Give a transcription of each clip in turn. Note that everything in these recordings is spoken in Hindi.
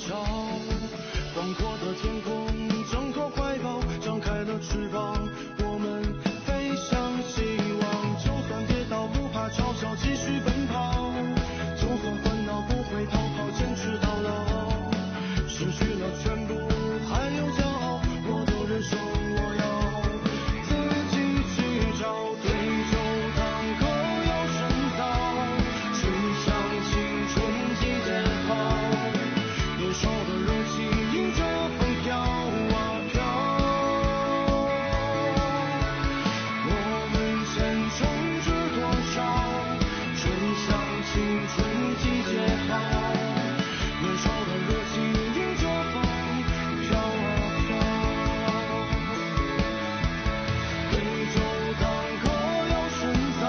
潮，广阔的天空张口怀抱，张开了翅膀，我们飞向希望。就算跌倒不怕嘲笑，继续奔跑，就算烦恼不会逃跑，坚持到老。失去了全部还有骄傲，我的人生我要自己去找。对酒当歌要深造，吹响青春季节号，年少的热情迎着风飘啊飘。我们前程知多少，吹响青春季节号，年少的热情迎着风飘啊飘。对酒当歌要深造，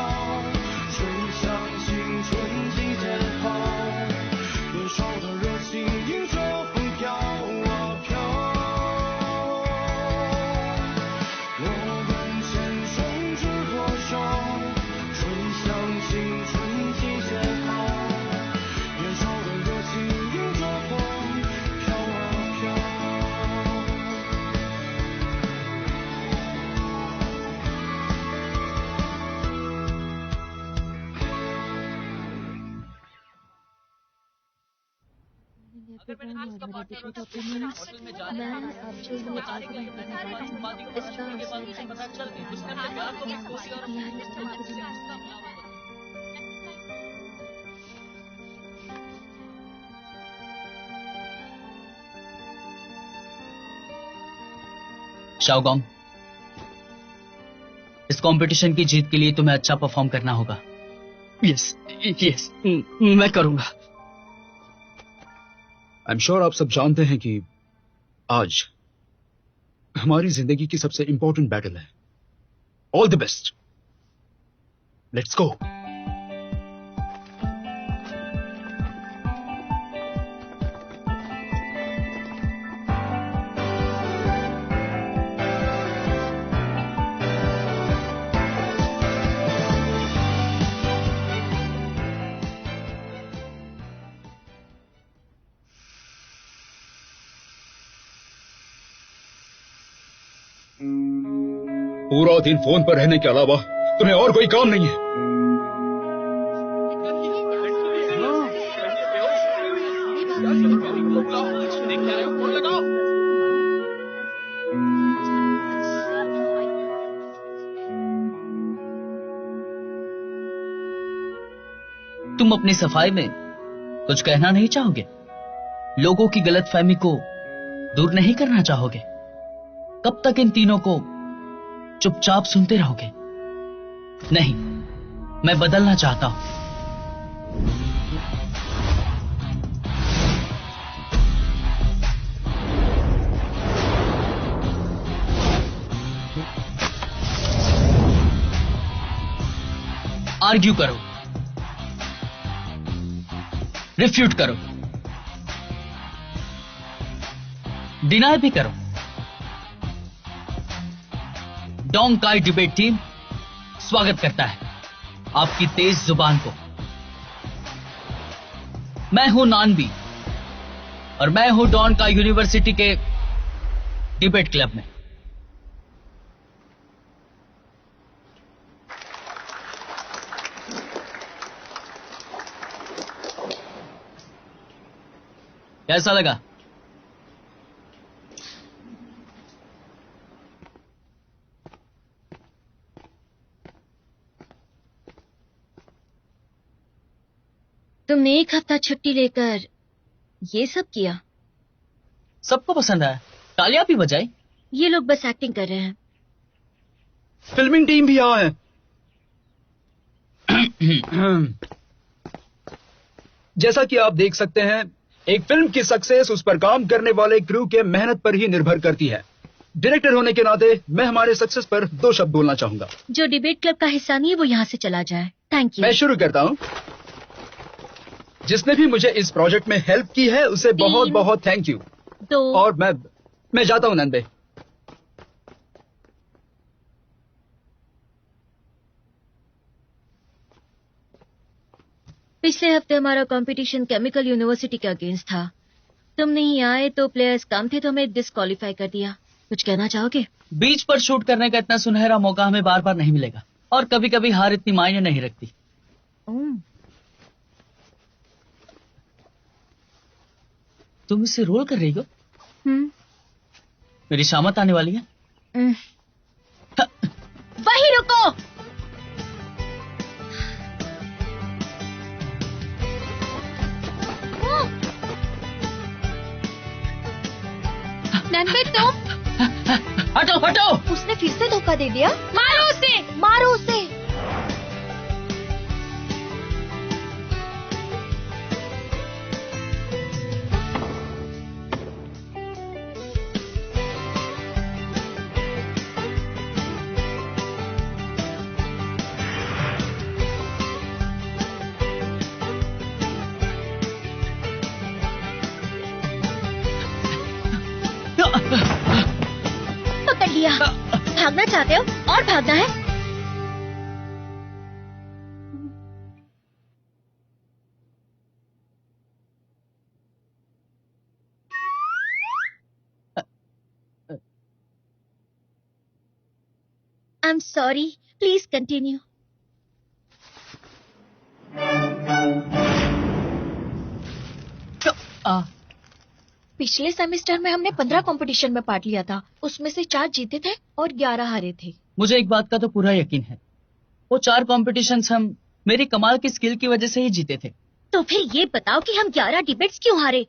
吹响青春季节号，年少的热情迎着风飘啊飘。我们前生知多少，吹响青春季节号，年少的热情迎着风飘啊飘。अगर मैंने आज का पार्टी होटल में जाना है अब जो ये आगमन इसका असर पता चल गई उसने अपने प्यार को भी कोसी और शाओगोंग, इस कंपटीशन की जीत के लिए तुम्हें अच्छा परफॉर्म करना होगा। यस यस, मैं करूंगा। आई एम श्योर आप सब जानते हैं कि आज हमारी जिंदगी की सबसे इंपॉर्टेंट बैटल है। All the best, let's go. पूरा दिन फोन पर रहने के अलावा तुम्हें और कोई काम नहीं है। तुम अपनी सफाई में कुछ कहना नहीं चाहोगे? लोगों की गलतफहमी को दूर नहीं करना चाहोगे? कब तक इन तीनों को चुपचाप सुनते रहोगे? नहीं, मैं बदलना चाहता हूं। आर्ग्यू करो, रिफ्यूट करो, डिनाई भी करो। डोंकाई डिबेट टीम स्वागत करता है आपकी तेज जुबान को। मैं हूं नानबी और मैं हूं डोंकाई यूनिवर्सिटी के डिबेट क्लब में। कैसा लगा? तुमने एक हफ्ता छुट्टी लेकर ये सब किया? सबको पसंद आया, तालियां भी बजाई। ये लोग बस एक्टिंग कर रहे हैं। फिल्मिंग टीम भी यहाँ है। जैसा कि आप देख सकते हैं, एक फिल्म की सक्सेस उस पर काम करने वाले क्रू के मेहनत पर ही निर्भर करती है। डायरेक्टर होने के नाते मैं हमारे सक्सेस पर 2 शब्द बोलना चाहूंगा। जो डिबेट क्लब का हिस्सा नहीं है वो यहाँ से चला जाए। Thank you. मैं शुरू करता हूँ। जिसने भी मुझे इस प्रोजेक्ट में हेल्प की है उसे बहुत बहुत थैंक यू। और मैं जाता हूँ नंदे। पिछले हफ्ते हमारा कंपटीशन केमिकल यूनिवर्सिटी के अगेंस्ट था। तुम नहीं आए तो प्लेयर्स कम थे तो हमें डिस्क्वालीफाई कर दिया। कुछ कहना चाहोगे? बीच पर शूट करने का इतना सुनहरा मौका हमें बार बार नहीं मिलेगा, और कभी कभी हार इतनी मायने नहीं रखती। तुम इसे रोल कर रही हो? मेरी शामत आने वाली है। वहीं रुको। नंदे तुम हटो हटो। उसने फिर से धोखा दे दिया। मारो उसे, मारो उसे। पकड़ लिया। भागना चाहते हो? और भागना है? I'm sorry. Please continue. पिछले सेमेस्टर में हमने 15 कंपटीशन में पार्ट लिया था। उसमें से 4 जीते थे और 11 हारे थे। मुझे एक बात का तो पूरा यकीन है, वो 4 कॉम्पिटिशन्स हम मेरी कमाल की स्किल की वजह से ही जीते थे। तो फिर ये बताओ कि हम 11 डिबेट्स क्यों हारे?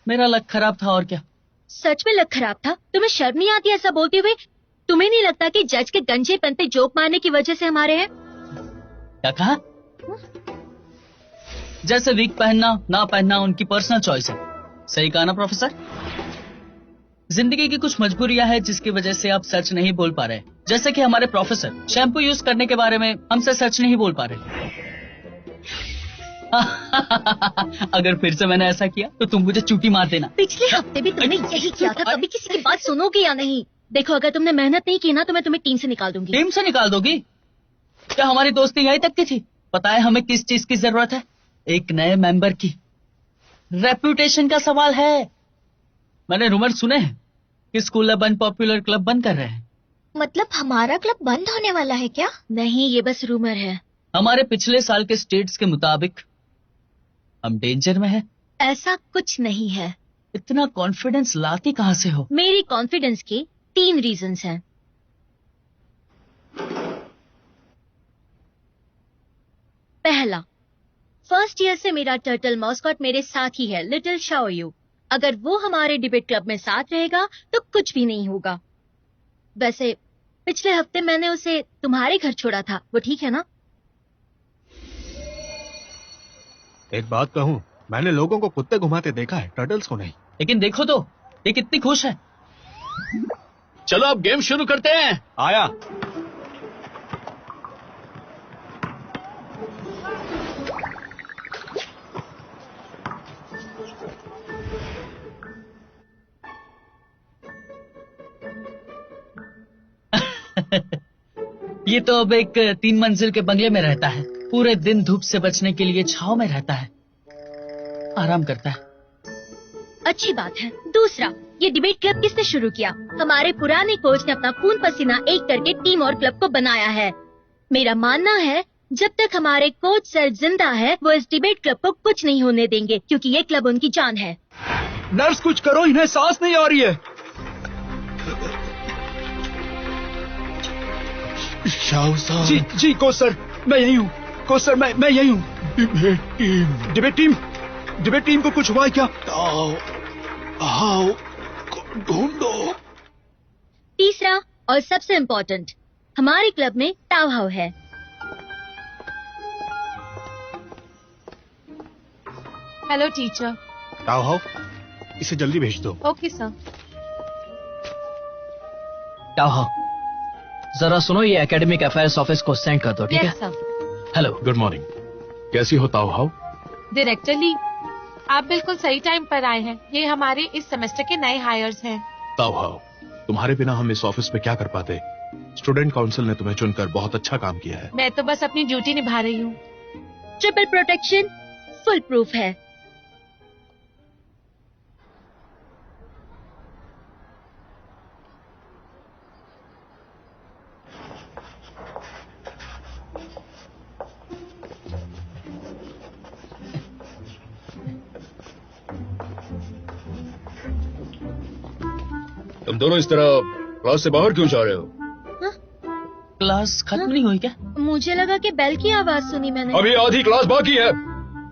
मेरा लक खराब था, और क्या। सच में लक खराब था? तुम्हें शर्म नहीं आती ऐसा बोलते हुए? तुम्हें नहीं लगता कि जज के गंजेपन पे जोक मारने की वजह से हमारे हैं? क्या कहा? जैसे वीक पहनना ना पहनना उनकी पर्सनल चॉइस है। सही कहा ना प्रोफेसर? जिंदगी की कुछ मजबूरियां हैं जिसकी वजह से आप सच नहीं बोल पा रहे। जैसे कि हमारे प्रोफेसर शैम्पू यूज करने के बारे में हमसे सच नहीं बोल पा रहे। अगर फिर से मैंने ऐसा किया तो तुम मुझे चूटी मार देना। पिछले हफ्ते भी तुमने यही किया था। कभी किसी की बात सुनोगे या नहीं? देखो, अगर तुमने मेहनत नहीं की ना तो मैं तुम्हें टीम से निकाल दूंगी। टीम से निकाल दोगी? क्या हमारी दोस्ती यहीं तक की थी? पता है हमें किस चीज की जरूरत है? एक नए मेंबर की। रेपुटेशन का सवाल है। मैंने रूमर सुने हैं कि स्कूल अब अनपॉपुलर क्लब बंद कर रहे हैं। मतलब हमारा क्लब बंद होने वाला है क्या? नहीं, ये बस रूमर है। हमारे पिछले साल के स्टेट्स के मुताबिक हम डेंजर में हैं। ऐसा कुछ नहीं है। इतना कॉन्फिडेंस लाती कहां से हो? मेरी कॉन्फिडेंस की 3 रीजंस हैं। पहला, फर्स्ट ईयर से मेरा टर्टल मॉस्कॉट मेरे साथ ही है, लिटिल शाओयू। अगर वो हमारे डिबेट क्लब में साथ रहेगा तो कुछ भी नहीं होगा। वैसे पिछले हफ्ते मैंने उसे तुम्हारे घर छोड़ा था, वो ठीक है ना? एक बात कहूँ, मैंने लोगों को कुत्ते घुमाते देखा है, टर्टल्स को नहीं। लेकिन देखो तो, ये कितनी खुश है। चलो अब गेम शुरू करते हैं। आया। ये तो अब एक 3 मंजिल के बंगले में रहता है। पूरे दिन धूप से बचने के लिए छांव में रहता है, आराम करता है। अच्छी बात है। दूसरा, ये डिबेट क्लब किसने शुरू किया? हमारे पुराने कोच ने अपना खून पसीना एक करके टीम और क्लब को बनाया है। मेरा मानना है जब तक हमारे कोच सर जिंदा है वो इस डिबेट क्लब को कुछ नहीं होने देंगे, क्योंकि ये क्लब उनकी जान है। नर्स कुछ करो, इन्हें सांस नहीं आ रही है। शाओ साहब। जी जी कोच सर, मैं यही हूँ। कोच सर, मैं यही हूँ। डिबेट टीम को कुछ हुआ है क्या? आओ ढूंढो। तीसरा और सबसे इम्पोर्टेंट, हमारे क्लब में ताव हाउ है। Hello teacher. ताओ हाओ, इसे जल्दी भेज दो। Okay sir. ताओ, जरा सुनो, ये एकेडमिक अफेयर्स ऑफिस को सेंड कर दो, ठीक है? Yes sir. Hello. Good morning. कैसी हो ताओ हाओ? डायरेक्टर ली, आप बिल्कुल सही टाइम पर आए हैं। ये हमारे इस सेमेस्टर के नए हायर्स हैं। ताओ हाओ, तुम्हारे बिना हम इस ऑफिस में क्या कर पाते? स्टूडेंट काउंसिल ने तुम्हें चुनकर बहुत अच्छा काम किया है। मैं तो बस अपनी ड्यूटी निभा रही हूँ। ट्रिपल प्रोटेक्शन, फुल प्रूफ है। तुम दोनों इस तरह क्लास से बाहर क्यों जा रहे हो? क्लास खत्म नहीं हुई क्या? मुझे लगा कि बेल की आवाज सुनी मैंने। अभी आधी क्लास बाकी है,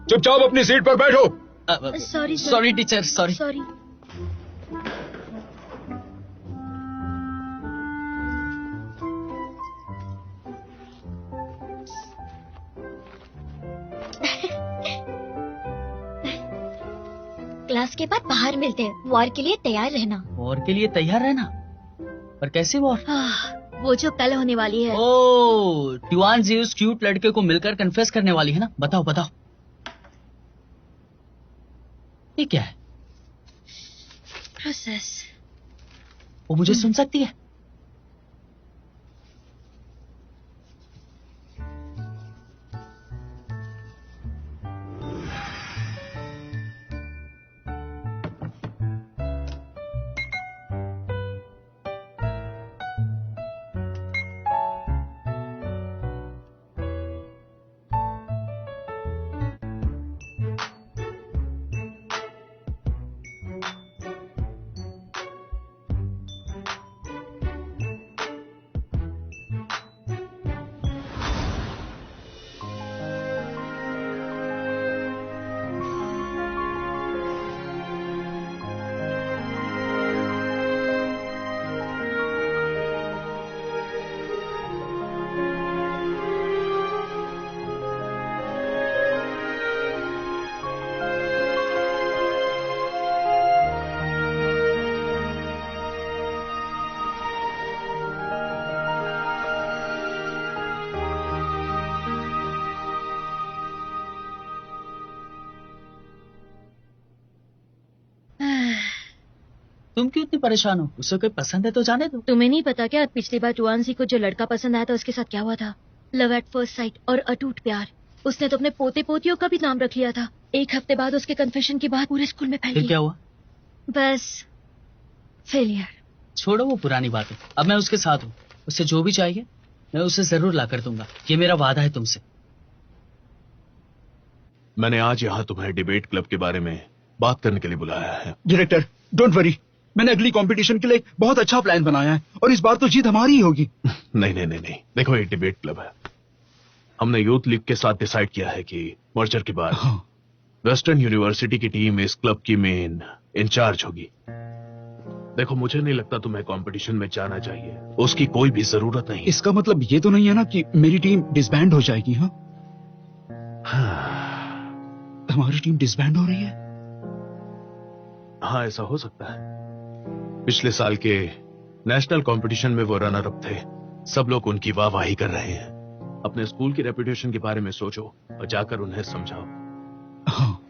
चुपचाप अपनी सीट पर बैठो। Sorry sorry teacher, sorry. Sorry. Class के बाद बाहर मिलते हैं। वॉर के लिए तैयार रहना। वॉर के लिए तैयार रहना? पर कैसी वॉर? वो जो कल होने वाली है। ओह, ट्यूआन जी उस क्यूट लड़के को मिलकर कन्फेस करने वाली है ना? बताओ बताओ, ये क्या है? प्रोसेस। वो मुझे सुन सकती है? तुम क्यों इतनी परेशान हो? उसे कोई पसंद है तो जाने दो। तुम्हें नहीं पता क्या, पिछली बार टुआनसी को जो लड़का पसंद आया था उसके साथ क्या हुआ था? लव एट फर्स्ट साइट और अटूट प्यार। उसने तो अपने पोते पोतियों का भी नाम रख लिया था। एक हफ्ते बाद उसके कन्फेशन की बात पूरे स्कूल में फैल फिर गई। क्या हुआ? बस फेलियर। छोड़ो वो पुरानी बातें, अब मैं उसके साथ हूँ। उसे जो भी चाहिए मैं उसे जरूर ला कर दूंगा, ये मेरा वादा है तुमसे। मैंने आज यहाँ तुम्हें डिबेट क्लब के बारे में बात करने के लिए बुलाया है। डायरेक्टर, डोंट वरी, मैंने अगली कंपटीशन के लिए एक बहुत अच्छा प्लान बनाया है और इस बार तो जीत हमारी ही होगी। नहीं, देखो ये डिबेट क्लब है। हमने यूथ लीग के साथ डिसाइड किया है कि मर्जर के बाद वेस्टर्न यूनिवर्सिटी की टीम इस क्लब की मेन इंचार्ज होगी। देखो मुझे नहीं लगता तुम्हें कंपटीशन में जाना चाहिए, उसकी कोई भी जरूरत नहीं। इसका मतलब ये तो नहीं है ना कि मेरी टीम डिसबैंड हो जाएगी? हाँ, हमारी टीम डिसबैंड हो रही है? हाँ, ऐसा हो सकता है। पिछले साल के नेशनल कंपटीशन में वो रनर अप थे, सब लोग उनकी वाहवाही कर रहे हैं। अपने स्कूल की रेपुटेशन के बारे में सोचो और जाकर उन्हें समझाओ। हाँ।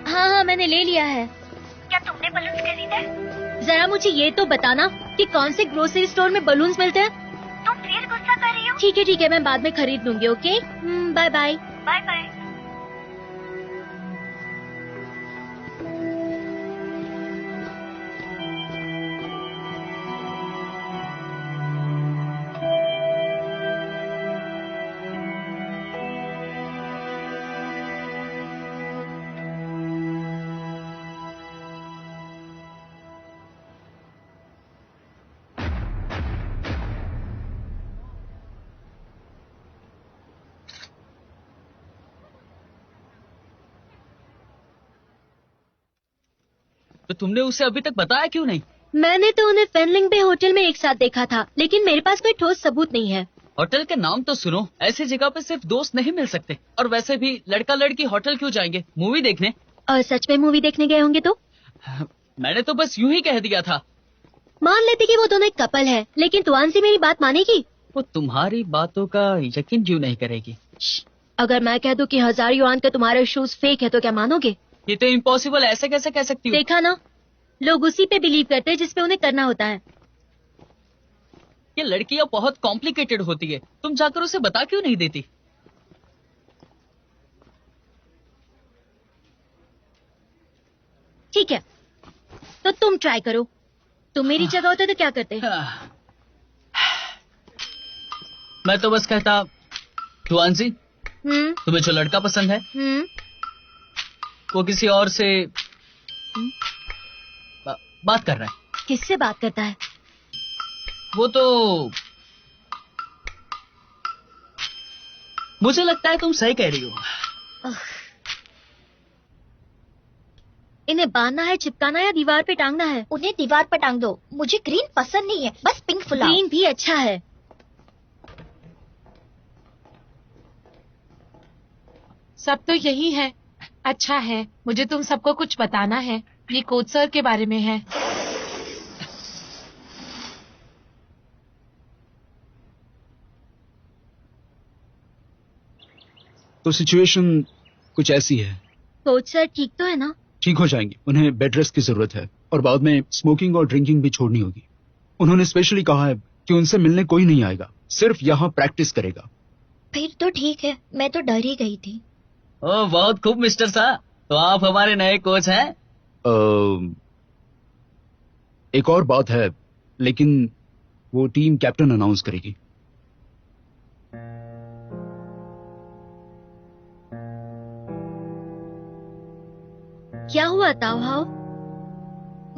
हाँ, मैंने ले लिया है। क्या तुमने बलून्स खरीदे? जरा मुझे ये तो बताना कि कौन से ग्रोसरी स्टोर में बलून्स मिलते हैं। तुम फिर गुस्सा कर रही हो? ठीक है, मैं बाद में खरीद लूंगी। Okay, bye bye. Bye bye. तो तुमने उसे अभी तक बताया क्यों नहीं? मैंने तो उन्हें फेनलिंग बे होटल में एक साथ देखा था, लेकिन मेरे पास कोई ठोस सबूत नहीं है। होटल के नाम तो सुनो, ऐसी जगह पे सिर्फ दोस्त नहीं मिल सकते। और वैसे भी लड़का लड़की होटल क्यों जाएंगे? मूवी देखने। और सच में मूवी देखने गए होंगे तो? मैंने तो बस यूं ही कह दिया था। मान लेते कि वो दोनों एक कपल है, लेकिन तुआनसी मेरी बात मानेगी? वो तुम्हारी बातों का यकीन क्यों नहीं करेगी? अगर मैं कह दूं कि 1000 युआन के तुम्हारे शूज फेक है तो क्या मानोगे? ये तो इम्पॉसिबल, ऐसे कैसे कह सकती हो? देखा ना, लोग उसी पे बिलीव करते हैं जिसपे उन्हें करना होता है। ये लड़कियां बहुत कॉम्प्लिकेटेड होती है, तुम जाकर उसे बता क्यों नहीं देती? ठीक है, तो तुम ट्राई करो। तुम मेरी जगह होते तो क्या करते? मैं तो बस कहता, तुआंसी, हम्म तुम्हें जो लड़का पसंद है हम्म वो किसी और से बात कर रहा है। किससे बात करता है? वो तो मुझे लगता है तुम सही कह रही हो। इन्हें बांधना है, चिपकाना है या दीवार पे टांगना है? उन्हें दीवार पर टांग दो। मुझे ग्रीन पसंद नहीं है, बस पिंक फुलाओ। ग्रीन भी अच्छा है। सब तो यही है। अच्छा है, मुझे तुम सबको कुछ बताना है। ये कोच सर के बारे में है। तो सिचुएशन कुछ ऐसी है। कोच सर ठीक तो है ना? ठीक हो जाएंगे, उन्हें बेड रेस्ट की जरूरत है और बाद में स्मोकिंग और ड्रिंकिंग भी छोड़नी होगी। उन्होंने स्पेशली कहा है कि उनसे मिलने कोई नहीं आएगा, सिर्फ यहाँ प्रैक्टिस करेगा। फिर तो ठीक है, मैं तो डर ही गई थी। ओह बहुत खूब मिस्टर सा, तो आप हमारे नए कोच हैं। एक और बात है, लेकिन वो टीम कैप्टन अनाउंस करेगी। क्या हुआ ताओहाओ?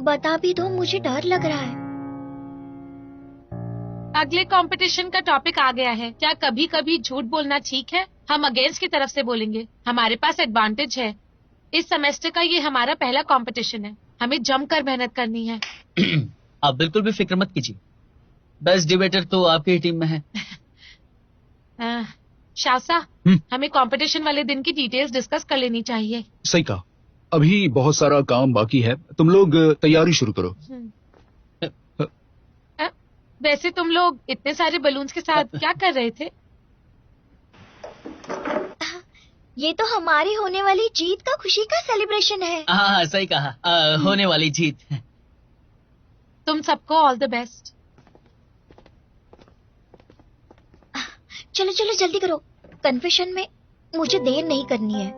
बता भी दो, मुझे डर लग रहा है। अगले कंपटीशन का टॉपिक आ गया है। क्या कभी कभी झूठ बोलना ठीक है? हम अगेंस्ट की तरफ से बोलेंगे। हमारे पास एडवांटेज है। इस सेमेस्टर का ये हमारा पहला कंपटीशन है। हमें जमकर मेहनत करनी है। आप बिल्कुल भी फिक्र मत कीजिए, बेस्ट डिबेटर तो आपकी टीम में है। शासा, हमें कंपटीशन वाले दिन की डिटेल्स डिस्कस कर लेनी चाहिए। सही कहा, अभी बहुत सारा काम बाकी है। तुम लोग तैयारी शुरू करो। वैसे तुम लोग इतने सारे बलून्स के साथ क्या कर रहे थे? ये तो हमारी होने वाली जीत का खुशी का सेलिब्रेशन है। हाँ सही कहा, होने वाली जीत। तुम सबको ऑल द बेस्ट। चलो चलो जल्दी करो, कन्फेशन में मुझे देर नहीं करनी है।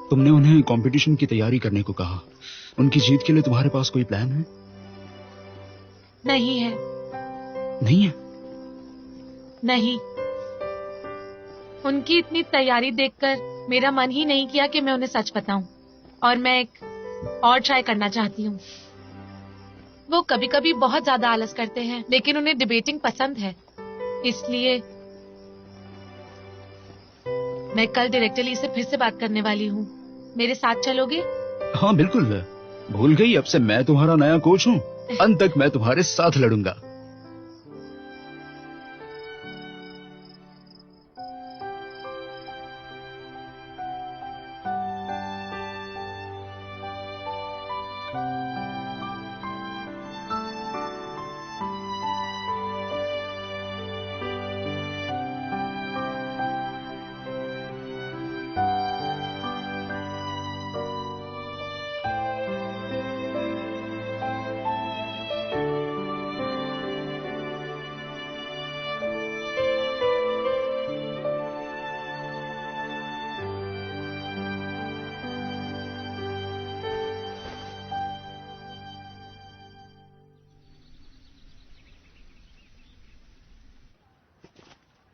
तुमने उन्हें कंपटीशन की तैयारी करने को कहा, उनकी जीत के लिए तुम्हारे पास कोई प्लान है? नहीं है। नहीं है? नहीं। उनकी इतनी तैयारी देखकर मेरा मन ही नहीं किया कि मैं उन्हें सच बताऊं, और मैं एक और ट्राई करना चाहती हूँ। वो कभी कभी बहुत ज्यादा आलस करते हैं, लेकिन उन्हें डिबेटिंग पसंद है। इसलिए मैं कल डायरेक्टली से फिर से बात करने वाली हूँ। मेरे साथ चलोगे? हाँ बिल्कुल, भूल गई, अब से मैं तुम्हारा नया कोच हूँ। अंत तक मैं तुम्हारे साथ लड़ूंगा।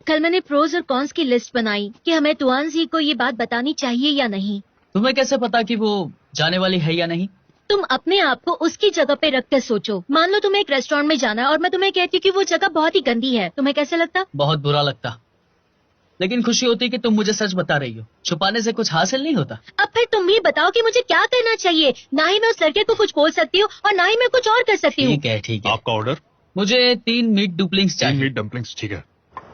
कल मैंने प्रोज और कॉन्स की लिस्ट बनाई कि हमें तुआनजी को ये बात बतानी चाहिए या नहीं। तुम्हें कैसे पता कि वो जाने वाली है या नहीं? तुम अपने आप को उसकी जगह पे रख कर सोचो। मान लो तुम्हें एक रेस्टोरेंट में जाना है और मैं तुम्हें कहती हूँ कि वो जगह बहुत ही गंदी है, तुम्हें कैसे लगता? बहुत बुरा लगता, लेकिन खुशी होती कि तुम मुझे सच बता रही हो। छुपाने से कुछ हासिल नहीं होता। अब फिर तुम भी बताओ कि मुझे क्या करना चाहिए। ना ही मैं उस लड़के को कुछ बोल सकती हूँ और ना ही मैं कुछ और कर सकती हूँ। ठीक है ठीक है। आपका ऑर्डर? मुझे 3 मीट डुप्लिंग्स 3 चाहिए। मीट डम्पलिंग्स, ठीक है।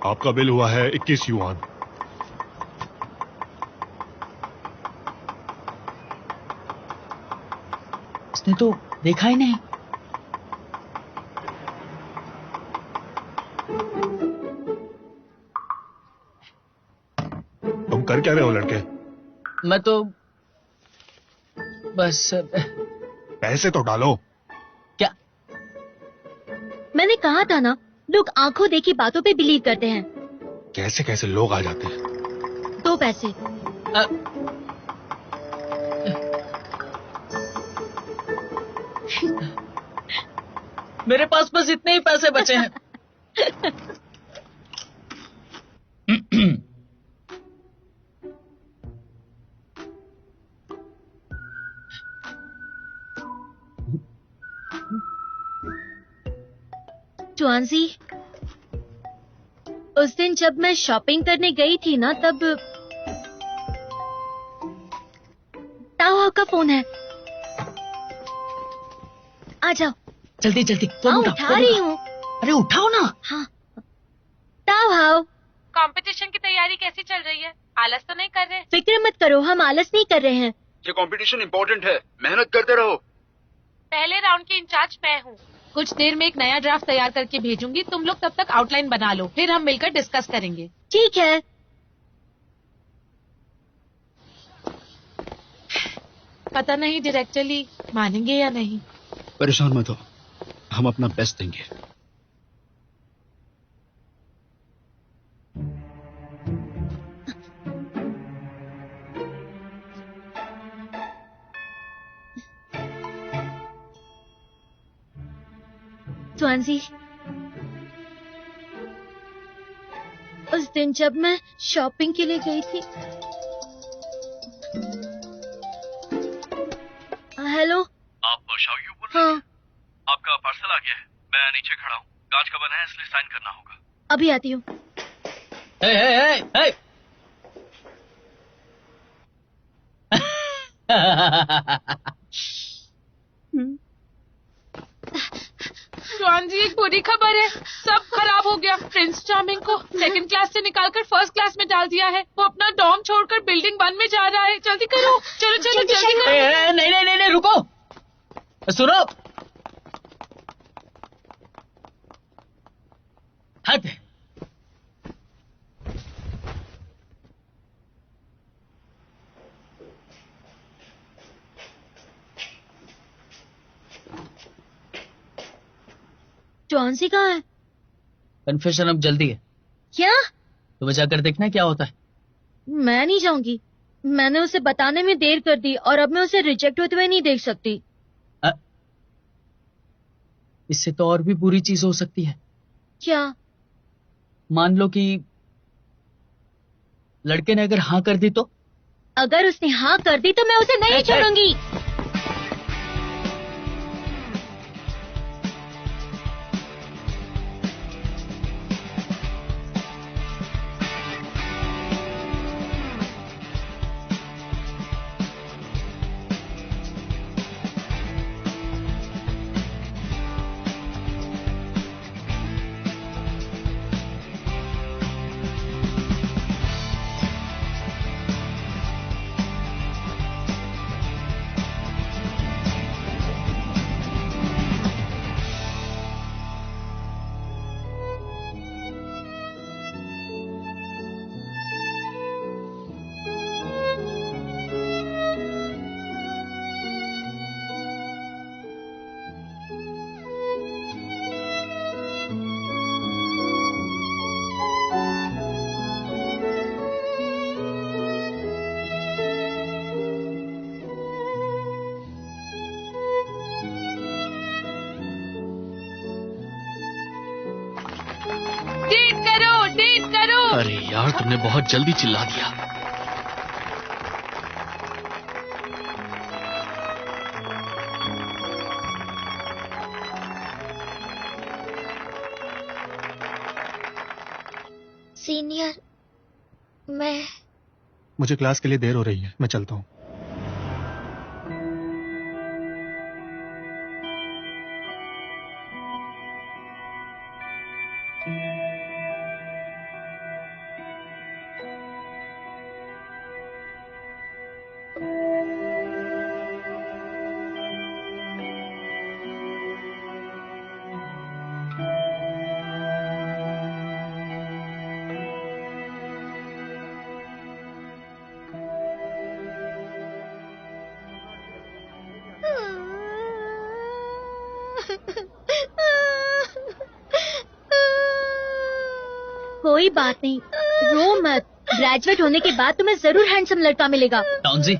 आपका बिल हुआ है 21 युआन। उसने तो देखा ही नहीं। तुम कर क्या रहे हो लड़के? मैं तो बस पैसे तो डालो। क्या? मैंने कहा था ना, लोग आंखों देखी बातों पे बिलीव करते हैं। कैसे कैसे लोग आ जाते हैं। पैसे। मेरे पास बस इतने ही पैसे बचे हैं। जुआनजी, उस दिन जब मैं शॉपिंग करने गई थी ना, तब ताओ का फोन है। आ जाओ। जल्दी जल्दी। हाँ, उठा रही हूँ। अरे उठाओ ना। हाँ। ताओ हाओ। कंपटीशन की तैयारी कैसी चल रही है? आलस तो नहीं कर रहे? फिक्र मत करो, हम आलस नहीं कर रहे हैं। ये कंपटीशन इम्पोर्टेंट है, मेहनत करते रहो। पहले राउंड की इंचार्ज मैं हूँ। कुछ देर में एक नया ड्राफ्ट तैयार करके भेजूंगी, तुम लोग तब तक आउटलाइन बना लो, फिर हम मिलकर डिस्कस करेंगे। ठीक है। पता नहीं डायरेक्टली मानेंगे या नहीं। परेशान मत हो, हम अपना बेस्ट देंगे। जुआनजी, उस दिन जब मैं शॉपिंग के लिए गई थी। हेलो, आप शाओयू बोल रहे हैं? हाँ, आपका पार्सल आ गया है, मैं नीचे खड़ा हूँ, कांच का बना है इसलिए साइन करना होगा। अभी आती हूँ। हे हे हे हे। जॉन जी, एक बुरी खबर है, सब खराब हो गया। प्रिंस चार्मिंग को सेकंड क्लास से निकालकर फर्स्ट क्लास में डाल दिया है। वो अपना डॉम छोड़कर बिल्डिंग 1 में जा रहा है। जल्दी करो, चलो चलो जल्दी करो। नहीं नहीं नहीं नहीं, रुको, सुनो। हट। जॉन्सी कहाँ है? कन्फेशन अब जल्दी है। क्या? तुम्हें जाकर देखना है क्या होता है। मैं नहीं जाऊंगी। मैंने उसे बताने में देर कर दी और अब मैं उसे रिजेक्ट होते हुए नहीं देख सकती। इससे तो और भी बुरी चीज हो सकती है। क्या? मान लो कि लड़के ने अगर हाँ कर दी तो? अगर उसने हाँ कर दी तो मैं उसे नहीं छोड़ूंगी। डेट करो। अरे यार, तुमने बहुत जल्दी चिल्ला दिया। सीनियर, मुझे क्लास के लिए देर हो रही है, मैं चलता हूँ। कोई बात नहीं, रो मत। ग्रेजुएट होने के बाद तुम्हें जरूर हैंडसम लड़का मिलेगा। टाउनजी,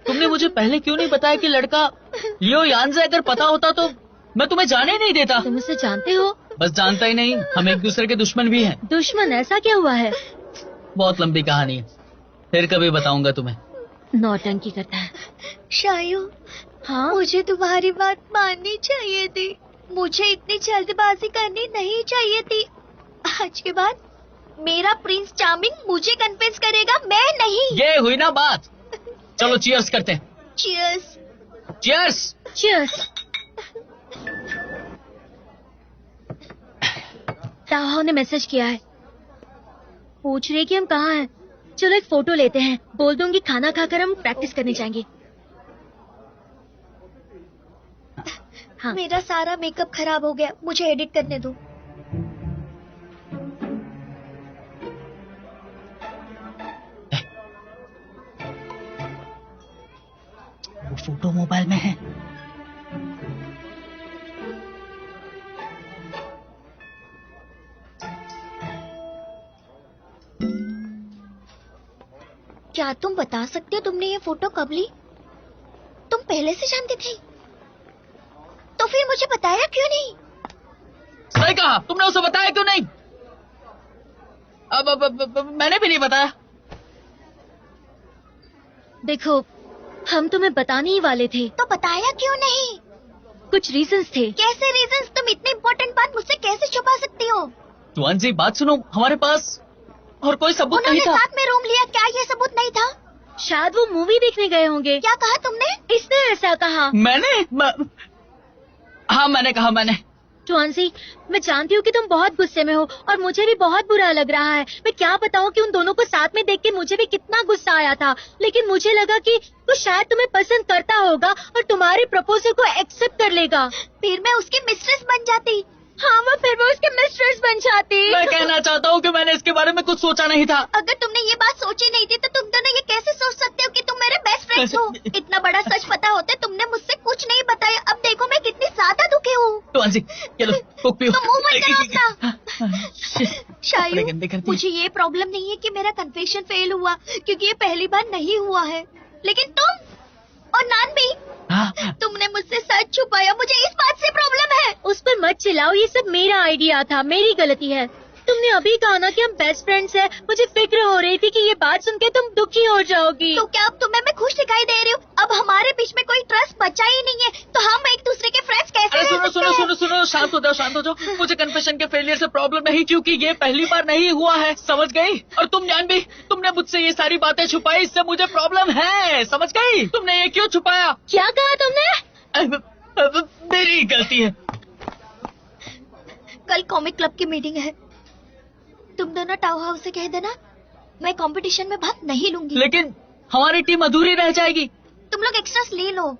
तुमने मुझे पहले क्यों नहीं बताया कि लड़का लियो यानजे? अगर पता होता तो मैं तुम्हें जाने ही नहीं देता। तुम उसे जानते हो? बस जानता ही नहीं, हम एक दूसरे के दुश्मन भी हैं। दुश्मन? ऐसा क्या हुआ है? बहुत लंबी कहानी है, फिर कभी बताऊंगा तुम्हें। नौटंकी करता है। शायू, हाँ? मुझे तुम्हारी बात माननी चाहिए थी। मुझे इतनी जल्दबाजी करनी नहीं चाहिए थी। आज के बाद मेरा प्रिंस चार्मिंग मुझे कन्विंस करेगा, मैं नहीं। ये हुई ना बात। चलो चीयर्स करते हैं। चीयर्स। चीयर्स। चीयर्स। ताओ ने मैसेज किया है, पूछ रही कि हम कहाँ हैं। चलो एक फोटो लेते हैं, बोल दूंगी खाना खाकर हम प्रैक्टिस करने जाएंगे। हाँ। मेरा सारा मेकअप खराब हो गया, मुझे एडिट करने दो। वो फोटो मोबाइल में है। क्या तुम बता सकते हो तुमने ये फोटो कब ली? तुम पहले से जानती थी? तो फिर मुझे बताया क्यों नहीं? सही कहा, तुमने उसे बताया क्यों नहीं? अब मैंने भी नहीं बताया। देखो, हम तुम्हें बताने ही वाले थे। तो बताया क्यों नहीं? कुछ रीजंस थे। कैसे रीजंस? तुम इतनी इम्पोर्टेंट बात मुझसे कैसे छुपा सकती हो? तुआन जी, बात सुनो, हमारे पास और कोई सबूत नहीं था। साथ में रूम लिया, क्या ये सबूत नहीं था? शायद वो मूवी देखने गए होंगे। क्या कहा तुमने? इसने ऐसा कहा। हाँ, मैंने कहा। ट्वांसी, मैं जानती हूँ कि तुम बहुत गुस्से में हो और मुझे भी बहुत बुरा लग रहा है। मैं क्या बताऊँ कि उन दोनों को साथ में देख के मुझे भी कितना गुस्सा आया था, लेकिन मुझे लगा कि वो शायद तुम्हें पसंद करता होगा और तुम्हारे प्रपोजल को एक्सेप्ट कर लेगा। फिर मैं उसकी मिस्ट्रेस बन जाती। हाँ, फिर वो उसके मिस्ट्रेस बन जाती। मैं कहना चाहता हूँ कि मैंने इसके बारे में कुछ सोचा नहीं था। अगर तुमने ये बात सोची नहीं थी तो तुम दोनों ये कैसे सोच सकते हो कि तुम मेरे बेस्ट फ्रेंड्स हो? इतना बड़ा सच पता होते तुमने मुझसे कुछ नहीं बताया। अब देखो मैं कितनी ज्यादा दुखी हूँ। चलो कुक पियो। तुम मुंह मत करो अपना। शायद मुझे ये प्रॉब्लम नहीं है कि मेरा कन्फेशन फेल हुआ, क्योंकि ये पहली बार नहीं हुआ है। लेकिन तुम और नान भी, तुमने मुझसे सच छुपाया। मुझे इस बात से प्रॉब्लम है। उस पर मत चिल्लाओ, ये सब मेरा आइडिया था, मेरी गलती है। तुमने अभी कहा ना कि हम बेस्ट फ्रेंड्स हैं। मुझे फिक्र हो रही थी कि ये बात सुन के तुम दुखी हो जाओगी। तो क्या अब तुम्हें मैं खुश दिखाई दे रही हूँ? अब हमारे बीच में कोई ट्रस्ट बचा ही नहीं है, तो हम एक दूसरे के फ्रेंड्स कैसे रह सकते हैं? सुनो, शांत हो जाओ। मुझे कन्फेशन के फेलियर से प्रॉब्लम नहीं, क्योंकि ये पहली बार नहीं हुआ है, समझ गई? और तुम जान भी, तुमने मुझसे ये सारी बातें छुपाई, इससे मुझे प्रॉब्लम है, समझ गई? तुमने ये क्यों छुपाया? क्या कहा तुमने? मेरी गलती है। कल कॉमिक क्लब की मीटिंग है, तुम दोनों टाउ हाउस से कह देना मैं कंपटीशन में भाग नहीं लूंगी। लेकिन हमारी टीम अधूरी रह जाएगी। तुम लोग एक्स्ट्रास ले लो।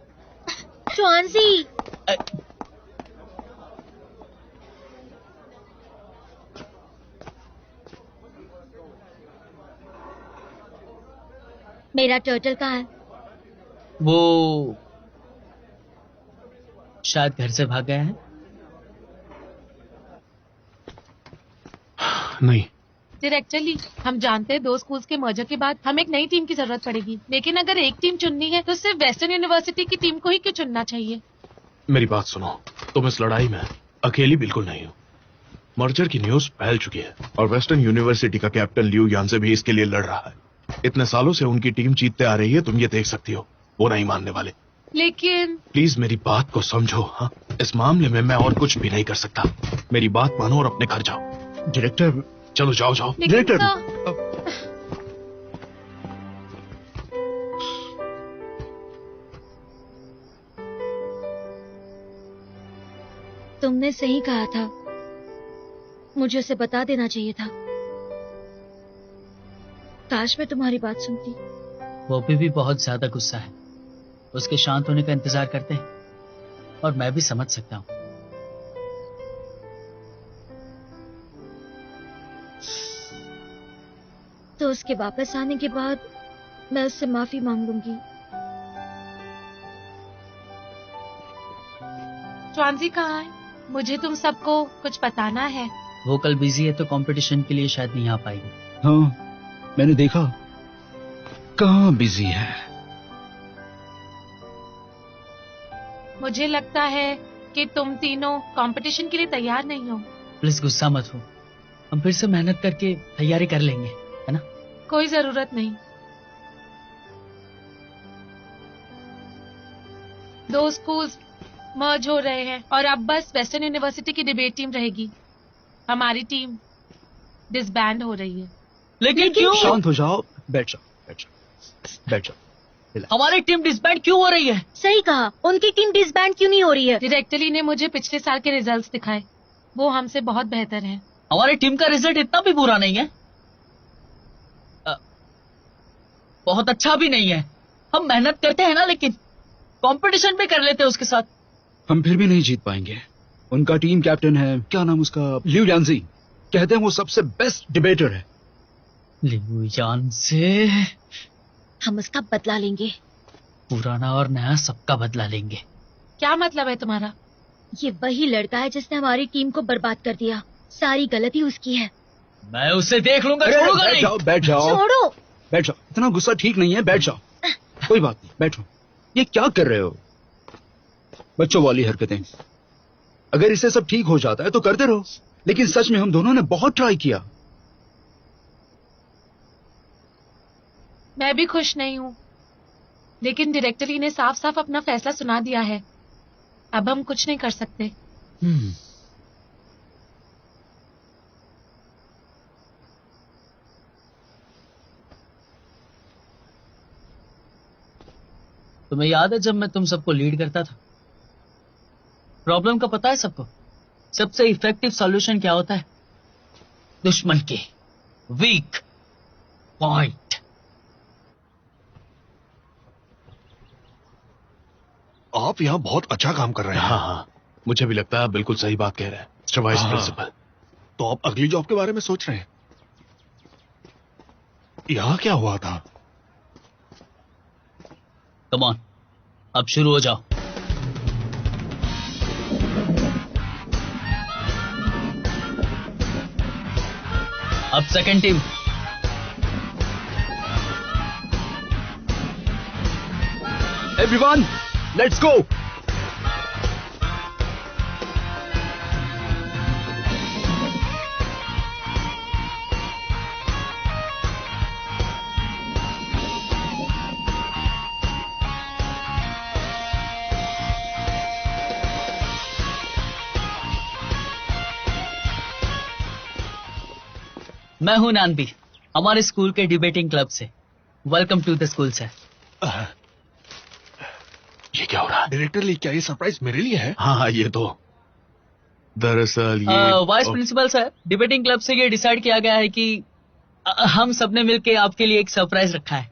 ट्वांसी, मेरा टर्टल कहाँ है? वो शायद घर से भाग गया है। नहीं। डायरेक्टरली, हम जानते हैं 2 स्कूल्स के मर्जर के बाद हमें एक नई टीम की जरूरत पड़ेगी, लेकिन अगर एक टीम चुननी है तो सिर्फ वेस्टर्न यूनिवर्सिटी की टीम को ही क्यों चुनना चाहिए? मेरी बात सुनो, तुम इस लड़ाई में अकेली बिल्कुल नहीं हो। मर्जर की न्यूज फैल चुकी है और वेस्टर्न यूनिवर्सिटी का कैप्टन लियू यानसे भी इसके लिए लड़ रहा है। इतने सालों से उनकी टीम जीतते आ रही है, तुम ये देख सकती हो। वो नहीं मानने वाले। लेकिन प्लीज मेरी बात को समझो। हाँ, इस मामले में मैं और कुछ भी नहीं कर सकता। मेरी बात मानो और अपने घर जाओ। डायरेक्टर, चलो जाओ। डायरेक्टर, तुमने सही कहा था, मुझे उसे बता देना चाहिए था। काश मैं तुम्हारी बात सुनती। वो भी बहुत ज्यादा गुस्सा है, उसके शांत होने का इंतजार करते हैं, और मैं भी समझ सकता हूँ। तो उसके वापस आने के बाद मैं उससे माफी मांग लूंगी। ट्वांसी कहाँ है? मुझे तुम सबको कुछ बताना है। वो कल बिजी है तो कंपटीशन के लिए शायद नहीं आ पाएगी। हाँ, मैंने देखा कहाँ बिजी है। मुझे लगता है कि तुम तीनों कंपटीशन के लिए तैयार नहीं हो। प्लीज गुस्सा मत हो, हम फिर से मेहनत करके तैयारी कर लेंगे, है ना? कोई जरूरत नहीं। 2 स्कूल्स मर्ज हो रहे हैं और अब बस वेस्टर्न यूनिवर्सिटी की डिबेट टीम रहेगी। हमारी टीम डिसबैंड हो रही है। लेकिन क्यों? शांत हो जाओ, बैठ जाओ, बैठ जाओ, बैठ जाओ। हमारी टीम डिसबैंड क्यों हो रही है? सही कहा, उनकी टीम डिसबैंड क्यों नहीं हो रही है? डायरेक्टली ने मुझे पिछले साल के रिजल्ट्स दिखाए, वो हमसे बहुत बेहतर हैं। हमारी टीम का रिजल्ट इतना भी बुरा नहीं है, बहुत अच्छा भी नहीं है। हम मेहनत करते हैं ना, लेकिन कंपटीशन भी कर लेते हैं उसके साथ। हम फिर भी नहीं जीत पाएंगे। उनका टीम कैप्टन है, क्या नाम उसका, लिu यांजी, कहते हैं वो सबसे बेस्ट डिबेटर है। लिu यांजी? हम उसका बदला लेंगे, पुराना और नया सबका बदला लेंगे। क्या मतलब है तुम्हारा? ये वही लड़का है जिसने हमारी टीम को बर्बाद कर दिया। सारी गलती उसकी है। मैं उसे देख लूंगा, छोड़ूंगा नहीं। बैठ जाओ, बैठ जाओ, छोड़ो, बैठ जाओ। इतना गुस्सा ठीक नहीं है, बैठ जाओ। कोई बात नहीं, बैठो। ये क्या कर रहे हो? बच्चों वाली हरकतें। अगर इसे सब ठीक हो जाता है तो करते रहो, लेकिन सच में हम दोनों ने बहुत ट्राई किया। मैं भी खुश नहीं हूँ, लेकिन डायरेक्टरी ने साफ साफ अपना फैसला सुना दिया है। अब हम कुछ नहीं कर सकते। तुम्हें याद है जब मैं तुम सबको लीड करता था? प्रॉब्लम का पता है सबको? सबसे इफेक्टिव सॉल्यूशन क्या होता है? दुश्मन के वीक पॉइंट। आप यहाँ बहुत अच्छा काम कर रहे हैं। हाँ, मुझे भी लगता है आप बिल्कुल सही बात कह रहे हैं मिस्टर वाइस प्रिंसिपल। तो आप अगली जॉब के बारे में सोच रहे हैं? यहाँ क्या हुआ था? कम ऑन, अब शुरू हो जाओ। अब second team. Everyone, let's go. मैं हूं नानबी, हमारे स्कूल के डिबेटिंग क्लब से। Welcome to the school sir. ये क्या हो रहा है? डायरेक्टर ली, क्या ये सरप्राइज मेरे लिए है? हाँ, ये तो दरअसल ये vice principal sir, debating club से ये डिसाइड किया गया है कि हम सबने मिलके आपके लिए एक सरप्राइज रखा है।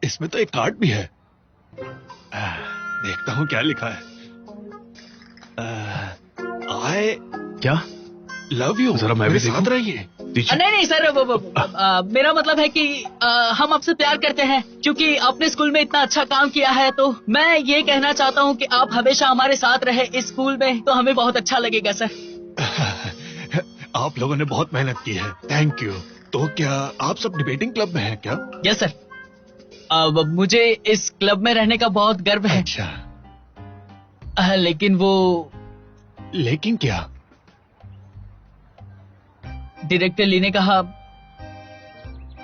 इसमें तो एक कार्ड भी है। देखता हूँ क्या लिखा है। आई क्या? Love you. जरा मैं भी साथ रहिए। नहीं सर, मेरा मतलब है कि हम आपसे प्यार करते हैं। क्योंकि आपने स्कूल में इतना अच्छा काम किया है, तो मैं ये कहना चाहता हूँ कि आप हमेशा हमारे साथ रहे इस स्कूल में, तो हमें बहुत अच्छा लगेगा सर। आप लोगों ने बहुत मेहनत की है, थैंक यू। तो क्या आप सब डिबेटिंग क्लब में हैं क्या? Yes sir. मुझे इस क्लब में रहने का बहुत गर्व है। अच्छा। लेकिन लेकिन क्या? डायरेक्टर ली ने कहा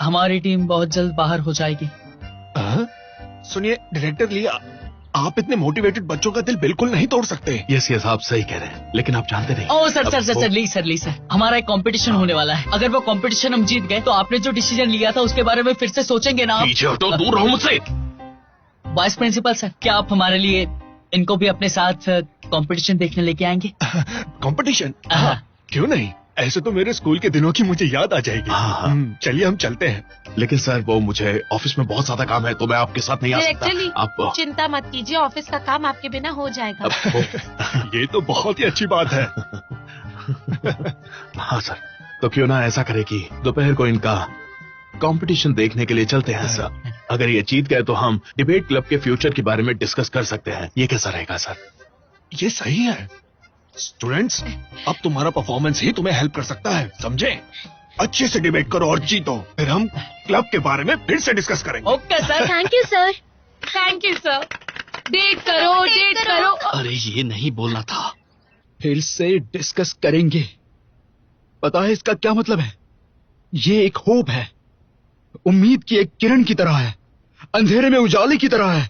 हमारी टीम बहुत जल्द बाहर हो जाएगी। सुनिए डायरेक्टर ली, आप इतने मोटिवेटेड बच्चों का दिल बिल्कुल नहीं तोड़ सकते। यस आप सही कह रहे हैं, लेकिन आप जानते नहीं। ओह सर, ली सर, हमारा एक कंपटीशन होने वाला है। अगर वो कंपटीशन हम जीत गए तो आपने जो डिसीजन लिया था उसके बारे में फिर से सोचेंगे ना आप? पीछे हटो, दूर रहो मुझसे। वाइस प्रिंसिपल सर, क्या आप हमारे लिए इनको भी अपने साथ कंपटीशन देखने लेके आएंगे? कंपटीशन? क्यों नहीं, ऐसे तो मेरे स्कूल के दिनों की मुझे याद आ जाएगी। चलिए हम चलते हैं। लेकिन सर वो मुझे ऑफिस में बहुत ज्यादा काम है, तो मैं आपके साथ नहीं आ सकता। आप चिंता मत कीजिए, ऑफिस का काम आपके बिना हो जाएगा। ये तो बहुत ही अच्छी बात है। हाँ सर, तो क्यों ना ऐसा करे कि दोपहर को इनका कंपटीशन देखने के लिए चलते हैं सर। अगर ये जीत गए तो हम डिबेट क्लब के फ्यूचर के बारे में डिस्कस कर सकते हैं। ये कैसा रहेगा सर? ये सही है। स्टूडेंट्स, अब तुम्हारा परफॉर्मेंस ही तुम्हें हेल्प कर सकता है, समझे? अच्छे से डिबेट करो और जीतो, फिर हम क्लब के बारे में फिर से डिस्कस करेंगे। Okay sir. Thank you sir. Thank you sir. Date करो, डेट करो। अरे ये नहीं बोलना था। फिर से डिस्कस करेंगे। पता है इसका क्या मतलब है? ये एक होप है, उम्मीद की एक किरण की तरह है, अंधेरे में उजाले की तरह है।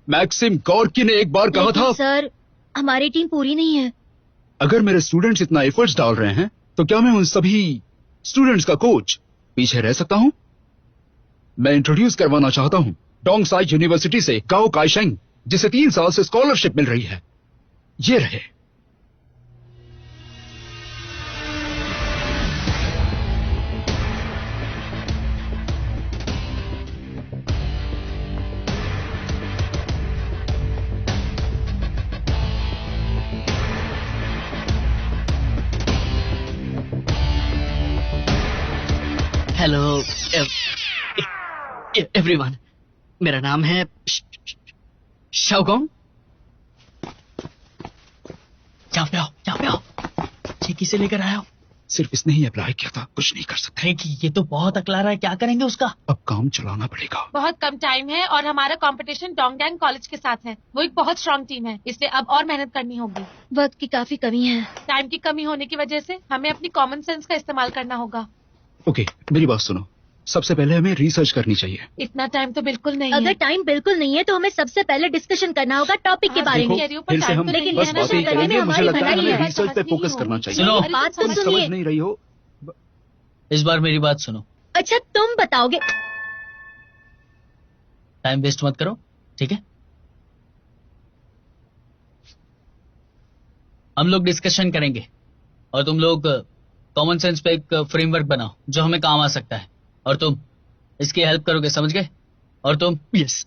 मैक्सिम गॉर्की ने एक बार कहा था, सर हमारी टीम पूरी नहीं है। अगर मेरे स्टूडेंट्स इतना एफर्ट्स डाल रहे हैं तो क्या मैं उन सभी स्टूडेंट्स का कोच पीछे रह सकता हूं? मैं इंट्रोड्यूस करवाना चाहता हूं डोंगसाई यूनिवर्सिटी से गाओ काइशेंग, जिसे 3 साल से स्कॉलरशिप मिल रही है। ये रहे। हेलो एवरीवन, मेरा नाम है शाओगोंग। जाओ चेकी से लेकर आया हूं। सिर्फ इसने ही अप्लाई किया था, कुछ नहीं कर सकते। कि ये तो बहुत अकला रहा है, क्या करेंगे उसका? अब काम चलाना पड़ेगा। बहुत कम टाइम है और हमारा कंपटीशन डोंगयांग कॉलेज के साथ है। वो एक बहुत स्ट्रांग टीम है, इसलिए अब और मेहनत करनी होगी। वक्त की काफी कमी है। टाइम की कमी होने की वजह से हमें अपनी कॉमन सेंस का इस्तेमाल करना होगा। ओके, मेरी बात सुनो। सबसे पहले हमें रिसर्च करनी चाहिए। इतना टाइम तो बिल्कुल नहीं अगर है। टाइम बिल्कुल नहीं है तो हमें सबसे पहले डिस्कशन करना होगा टॉपिक के बारे में। फिर से हम लेकिन बस कहना बातें ही करने में करेंगे। मुझे हमारी लगता है भलाई हमें है। रिसर्च पे फोकस करना चाहिए। सुनो। बात तो तुम समझ सुनिए। नहीं रही हो। इस बार मेरी बात सुनो। अच्छा तुम बताओगे। टाइम वेस्ट मत करो, ठीक है? हम लोग डिस्कशन करेंगे और तुम लोग कॉमन सेंस पे एक फ्रेमवर्क बनाओ जो हमें काम आ सकता है, और तुम इसकी हेल्प करोगे, समझ गए? और तुम यस,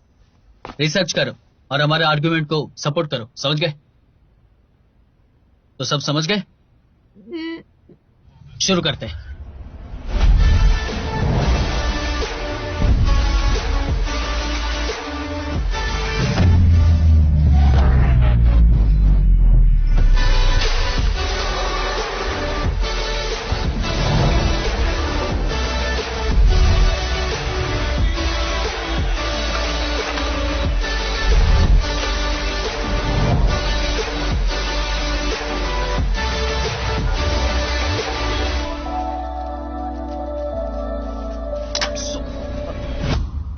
रिसर्च करो और हमारे आर्गुमेंट को सपोर्ट करो, समझ गए? तो सब समझ गए? शुरू करते हैं।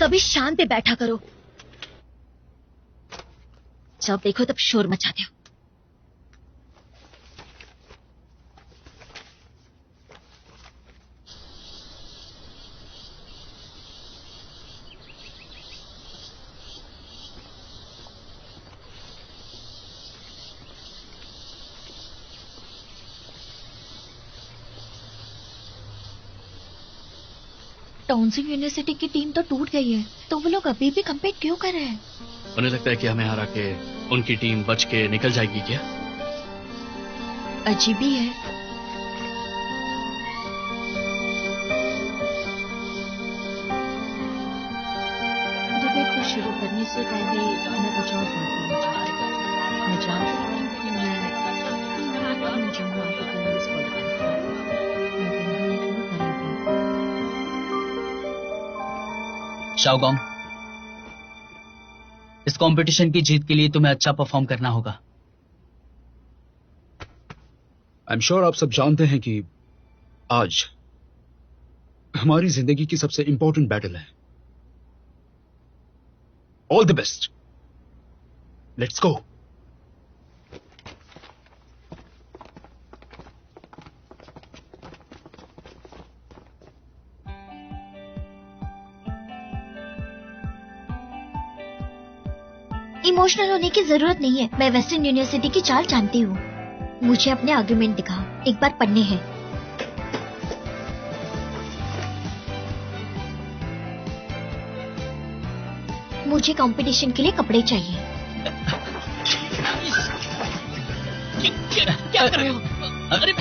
कभी शांत पे बैठा करो, जब देखो तब शोर मचाते हो। टॉन्सिंग यूनिवर्सिटी की टीम तो टूट गई है, तो वो लोग अभी भी कम्पीट क्यों कर रहे हैं? उन्हें लगता है कि हमें हरा के उनकी टीम बच के निकल जाएगी क्या? अजीब ही है। डिबेट को शुरू करने से पहले मैं कुछ और बात करना चाहती हूँ। मैं जानती हूँ कि मैं जो आपको कल इस पर शाओगोंग, इस कंपटीशन की जीत के लिए तुम्हें अच्छा परफॉर्म करना होगा। आई एम श्योर आप सब जानते हैं कि आज हमारी जिंदगी की सबसे इंपॉर्टेंट बैटल है। All the best, let's go. Emotional होने की जरूरत नहीं है। मैं वेस्टर्न यूनिवर्सिटी की चाल जानती हूँ। मुझे अपने आर्गुमेंट दिखाओ, एक बार पढ़ने हैं। मुझे कंपटीशन के लिए कपड़े चाहिए। क्या कर रहे हो? अरे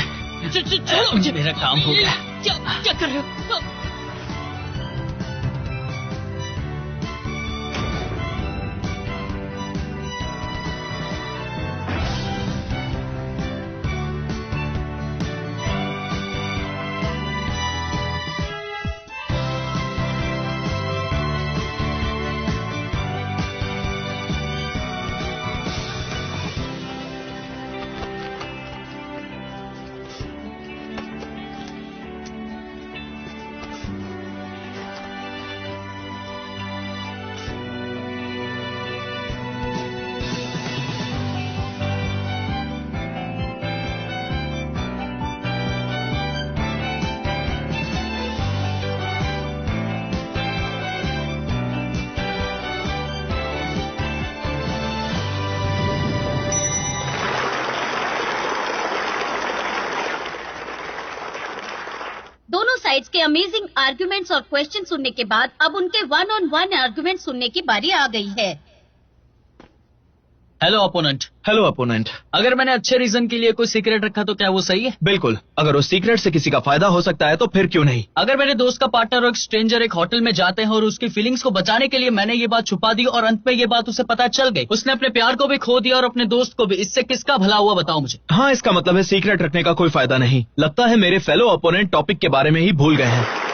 छोड़ो मुझे, मेरा काम हो गया। क्या कर रहे हो? साइड्स के अमेजिंग आर्गुमेंट्स और क्वेश्चन सुनने के बाद अब उनके 1-on-1 आर्गुमेंट सुनने की बारी आ गई है। Hello opponent. Hello opponent. अगर मैंने अच्छे रीजन के लिए कोई सीक्रेट रखा तो क्या वो सही है? बिल्कुल। अगर उस सीक्रेट से किसी का फायदा हो सकता है तो फिर क्यों नहीं। अगर मेरे दोस्त का पार्टनर और एक स्ट्रेंजर एक होटल में जाते हैं और उसकी फीलिंग्स को बचाने के लिए मैंने ये बात छुपा दी और अंत में ये बात उसे पता चल गई, उसने अपने प्यार को भी खो दिया और अपने दोस्त को भी, इससे किसका भला हुआ बताओ मुझे। हाँ, इसका मतलब है सीक्रेट रखने का कोई फायदा नहीं। लगता है मेरे फेलो अपोनेंट टॉपिक के बारे में ही भूल गए हैं।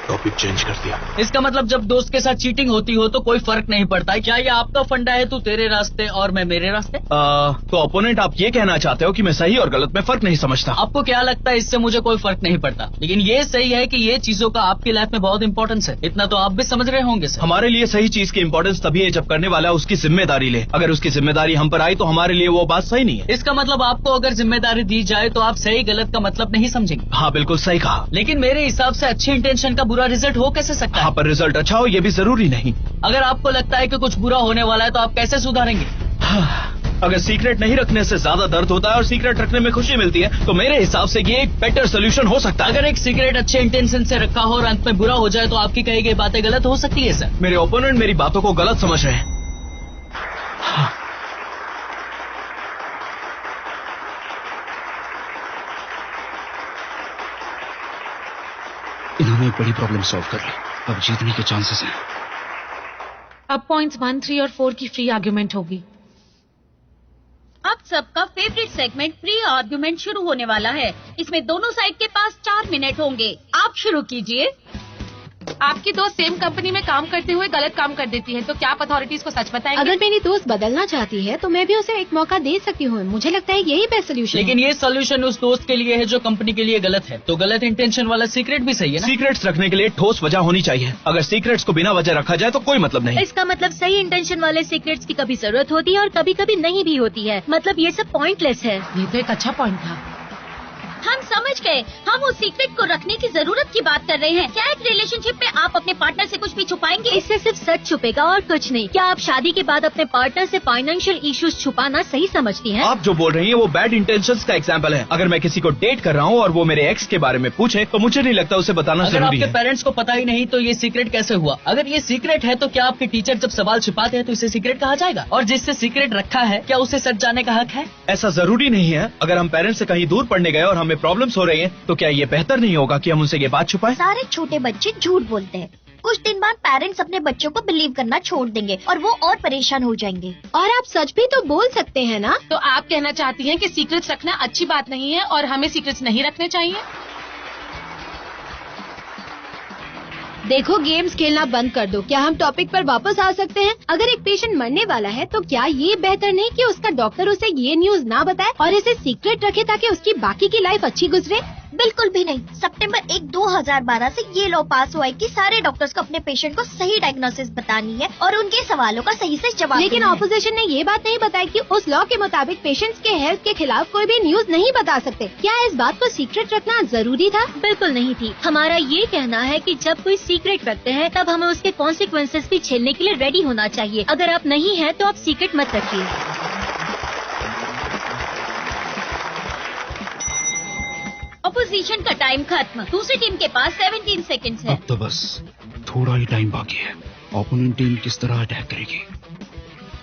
टॉपिक चेंज कर दिया। इसका मतलब जब दोस्त के साथ चीटिंग होती हो तो कोई फर्क नहीं पड़ता है। क्या ये आपका फंडा है, तू तेरे रास्ते और मैं मेरे रास्ते? तो अपोनेंट आप ये कहना चाहते हो कि मैं सही और गलत में फर्क नहीं समझता? आपको क्या लगता है इससे मुझे कोई फर्क नहीं पड़ता, लेकिन ये सही है कि ये चीजों का आपकी लाइफ में बहुत इंपॉर्टेंस है। इतना तो आप भी समझ रहे होंगे सर। हमारे लिए सही चीज की इंपॉर्टेंस तभी है जब करने वाला उसकी जिम्मेदारी ले। अगर उसकी जिम्मेदारी हम पर आई तो हमारे लिए वो बात सही नहीं है। इसका मतलब आपको अगर जिम्मेदारी दी जाए तो आप सही गलत का मतलब नहीं समझेंगे। हाँ बिल्कुल सही कहा। लेकिन मेरे हिसाब से अच्छी इंटेंशन का बुरा रिजल्ट हो कैसे सकता है? हाँ, पर रिजल्ट अच्छा हो ये भी जरूरी नहीं। अगर आपको लगता है कि कुछ बुरा होने वाला है तो आप कैसे सुधारेंगे? अगर सीक्रेट नहीं रखने से ज्यादा दर्द होता है और सीक्रेट रखने में खुशी मिलती है तो मेरे हिसाब से ये एक बेटर सोल्यूशन हो सकता है। अगर एक सीक्रेट अच्छे इंटेंशन से रखा हो और अंत में बुरा हो जाए तो आपकी कही गई बातें गलत हो सकती है सर। मेरे ओपोनेंट मेरी बातों को गलत समझ रहे हैं। इन्होंने एक बड़ी प्रॉब्लम सॉल्व कर ली। अब जीतने के चांसेस हैं। अब पॉइंट्स 1, 3 और 4 की फ्री आर्ग्यूमेंट होगी। अब सबका फेवरेट सेगमेंट फ्री आर्गुमेंट शुरू होने वाला है। इसमें दोनों साइड के पास 4 मिनट होंगे। आप शुरू कीजिए। आपकी दोस्त सेम कंपनी में काम करते हुए गलत काम कर देती है तो क्या आप अथॉरिटीज को सच बताएंगे? अगर मेरी दोस्त बदलना चाहती है तो मैं भी उसे एक मौका दे सकती हूँ। मुझे लगता है यही बेस्ट सोल्यूशन है। लेकिन ये सोल्यूशन उस दोस्त के लिए है जो कंपनी के लिए गलत है, तो गलत इंटेंशन वाला सीक्रेट भी सही है ना? सीक्रेट्स रखने के लिए ठोस वजह होनी चाहिए। अगर सीक्रेट्स को बिना वजह रखा जाए तो कोई मतलब नहीं। इसका मतलब सही इंटेंशन वाले सीक्रेट्स की कभी जरूरत होती है और कभी कभी नहीं भी होती है। मतलब ये सब पॉइंटलेस है। ये तो एक अच्छा पॉइंट था। हम समझ गए। हम उस सीक्रेट को रखने की जरूरत की बात कर रहे हैं। क्या एक रिलेशनशिप में आप अपने पार्टनर से कुछ भी छुपाएंगे? इससे सिर्फ सच छुपेगा और कुछ नहीं। क्या आप शादी के बाद अपने पार्टनर से फाइनेंशियल इश्यूज छुपाना सही समझती हैं? आप जो बोल रही हैं वो बैड इंटेंशंस का एग्जांपल है। अगर मैं किसी को डेट कर रहा हूँ और वो मेरे एक्स के बारे में पूछे तो मुझे नहीं लगता उसे बताना अगर जरूरी आपके है। पेरेंट्स को पता ही नहीं तो ये सीक्रेट कैसे हुआ? अगर ये सीक्रेट है तो क्या आपके टीचर जब सवाल छिपाते हैं तो इसे सीक्रेट कहा जाएगा? और जिससे सीक्रेट रखा है क्या उसे सच जाने का हक है? ऐसा जरूरी नहीं है। अगर हम पेरेंट्स से कहीं दूर पढ़ने गए और हमें प्रॉब्लम्स हो रही हैं तो क्या ये बेहतर नहीं होगा कि हम उनसे ये बात छुपाएं? सारे छोटे बच्चे झूठ बोलते हैं। कुछ दिन बाद पेरेंट्स अपने बच्चों को बिलीव करना छोड़ देंगे और वो और परेशान हो जाएंगे। और आप सच भी तो बोल सकते हैं ना? तो आप कहना चाहती हैं कि सीक्रेट्स रखना अच्छी बात नहीं है और हमें सीक्रेट्स नहीं रखने चाहिए? देखो, गेम्स खेलना बंद कर दो। क्या हम टॉपिक पर वापस आ सकते हैं? अगर एक पेशेंट मरने वाला है तो क्या ये बेहतर नहीं कि उसका डॉक्टर उसे ये न्यूज ना बताए और इसे सीक्रेट रखे ताकि उसकी बाकी की लाइफ अच्छी गुजरे? बिल्कुल भी नहीं। सितंबर 1, 2012 से ये लॉ पास हुआ है कि सारे डॉक्टर्स को अपने पेशेंट को सही डायग्नोसिस बतानी है और उनके सवालों का सही से जवाब लेकिन देना है। ऑपोजिशन ने ये बात नहीं बताई कि उस लॉ के मुताबिक पेशेंट्स के हेल्थ के खिलाफ कोई भी न्यूज नहीं बता सकते। क्या इस बात को सीक्रेट रखना जरूरी था? बिल्कुल नहीं थी। हमारा ये कहना है कि जब कोई सीक्रेट रखते हैं तब हमें उसके कॉन्सिक्वेंसेस भी झेलने के लिए रेडी होना चाहिए। अगर आप नहीं हैं तो आप सीक्रेट मत रखिए। अपोजिशन का टाइम खत्म। दूसरी टीम के पास 17 सेकंड्स है। अब तो बस थोड़ा ही टाइम बाकी है। ओपोनेंट टीम किस तरह अटैक करेगी,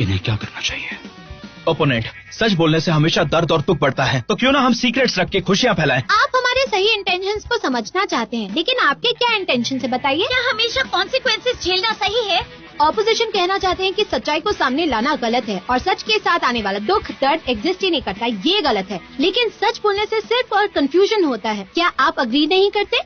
इन्हें क्या करना चाहिए? ओपोनेंट, सच बोलने से हमेशा दर्द और दुख बढ़ता है, तो क्यों ना हम सीक्रेट्स रख के खुशियाँ फैलाएं? आप हमारे सही इंटेंशंस को समझना चाहते हैं, लेकिन आपके क्या इंटेंशन है बताइए? क्या हमेशा कॉन्सिक्वेंसेस झेलना सही है? ऑपोजिशन कहना चाहते हैं कि सच्चाई को सामने लाना गलत है और सच के साथ आने वाला दुख दर्द एग्जिस्ट ही नहीं करता, ये गलत है। लेकिन सच बोलने से सिर्फ और कंफ्यूजन होता है। क्या आप अग्री नहीं करते?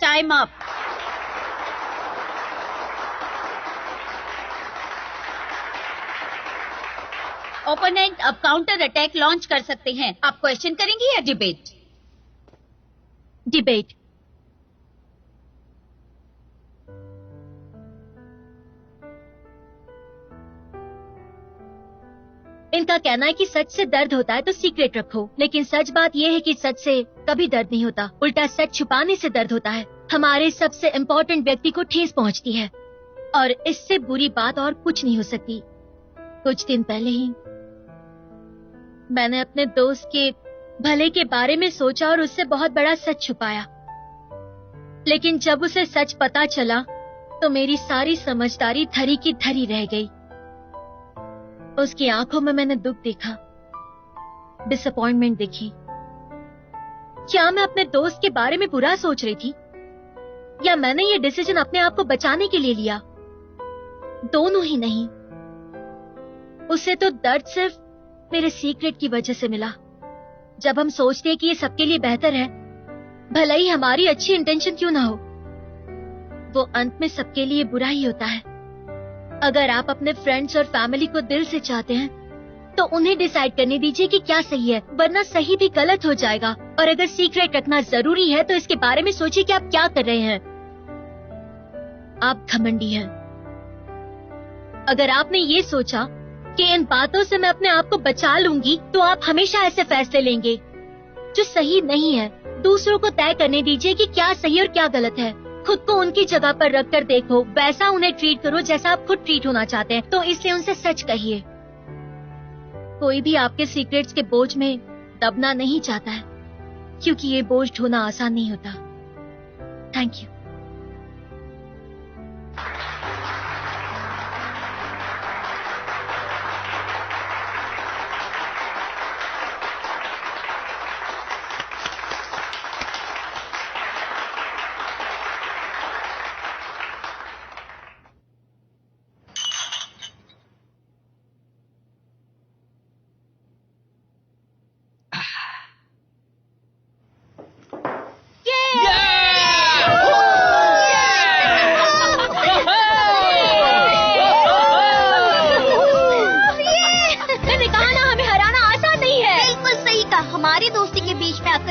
Time up. ओपोनेंट अब काउंटर अटैक लॉन्च कर सकते हैं। आप क्वेश्चन करेंगे या डिबेट? डिबेट। इनका कहना है कि सच से दर्द होता है तो सीक्रेट रखो, लेकिन सच बात यह है कि सच से कभी दर्द नहीं होता। उल्टा सच छुपाने से दर्द होता है। हमारे सबसे इम्पोर्टेंट व्यक्ति को ठेस पहुंचती है। और इससे बुरी बात और कुछ नहीं हो सकती। कुछ दिन पहले ही मैंने अपने दोस्त के भले के बारे में सोचा और उससे बहुत बड़ा सच छुपाया, लेकिन जब उसे सच पता चला तो मेरी सारी समझदारी धरी की धरी रह गई। उसकी आंखों में मैंने दुख देखा, डिसअपॉइंटमेंट देखी। क्या मैं अपने दोस्त के बारे में बुरा सोच रही थी, या मैंने ये डिसीजन अपने आप को बचाने के लिए लिया? दोनों ही नहीं। उसे तो दर्द सिर्फ मेरे सीक्रेट की वजह से मिला। जब हम सोचते हैं कि ये सबके लिए बेहतर है, भले ही हमारी अच्छी इंटेंशन क्यों ना हो, वो अंत में सबके लिए बुरा ही होता है। अगर आप अपने फ्रेंड्स और फैमिली को दिल से चाहते हैं तो उन्हें डिसाइड करने दीजिए कि क्या सही है, वरना सही भी गलत हो जाएगा। और अगर सीक्रेट रखना जरूरी है तो इसके बारे में सोचिए कि आप क्या कर रहे हैं। आप घमंडी हैं। अगर आपने ये सोचा कि इन बातों से मैं अपने आप को बचा लूंगी, तो आप हमेशा ऐसे फैसले लेंगे जो सही नहीं है। दूसरों को तय करने दीजिए कि क्या सही और क्या गलत है। खुद को उनकी जगह पर रखकर देखो, वैसा उन्हें ट्रीट करो जैसा आप खुद ट्रीट होना चाहते हैं। तो इसलिए उनसे सच कहिए। कोई भी आपके सीक्रेट्स के बोझ में दबना नहीं चाहता है, क्योंकि ये बोझ ढोना आसान नहीं होता। Thank you.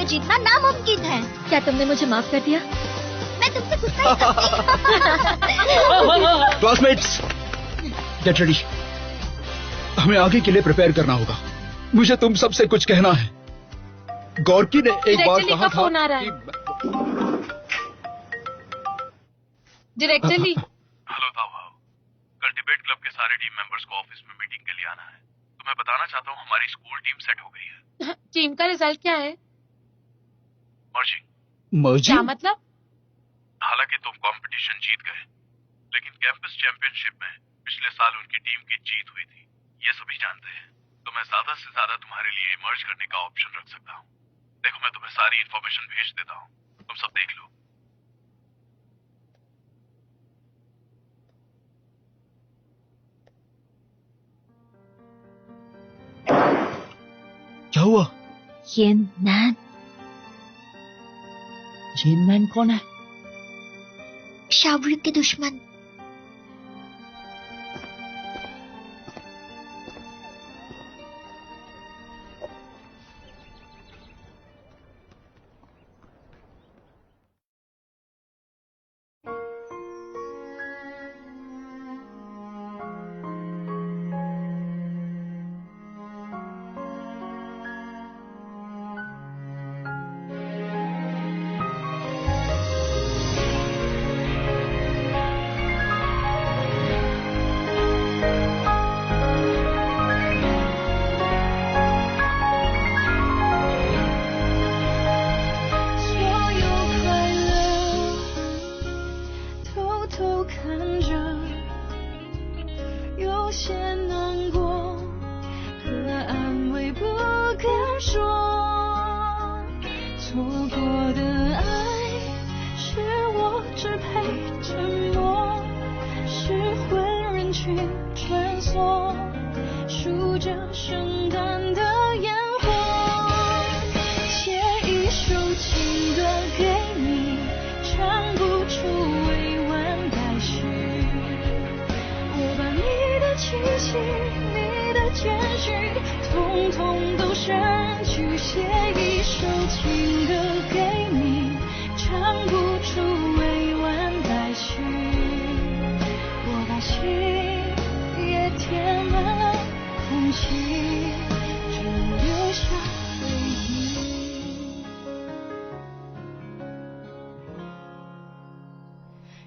जीतना नामुमकिन है। क्या तुमने मुझे माफ कर दिया? मैं तुमसे गुस्सा ही करती। Classmates, get ready. हमें आगे के लिए प्रिपेयर करना होगा। मुझे तुम सबसे कुछ कहना है। गौरकी ने एक बार कहा था कि... डायरेक्टर ली। हेलो ताऊ, कल डिबेट क्लब के सारे टीम मेंबर्स को ऑफिस में मीटिंग के लिए आना है। तो मैं बताना चाहता हूँ हमारी स्कूल टीम सेट हो गई है। टीम का रिजल्ट क्या है? मर्जिंग? क्या मतलब? हालांकि तुम कंपटीशन जीत गए, लेकिन कैंपस चैंपियनशिप में पिछले साल उनकी टीम की जीत हुई थी, ये सभी जानते हैं। तो मैं ज्यादा से ज्यादा तुम्हारे लिए मर्ज करने का ऑप्शन रख सकता हूँ। देखो, मैं तुम्हें सारी इंफॉर्मेशन भेज देता हूँ, तुम सब देख लो। क्या हुआ? ये नैन। ये नैन कौन है? शावरी के दुश्मन।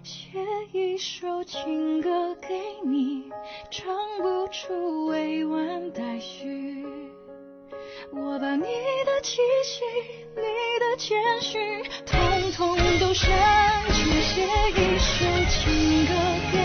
写一一首情歌给你，唱不出委婉待续。我把你的气息，你的谦虚，统统都删去，写一首情歌给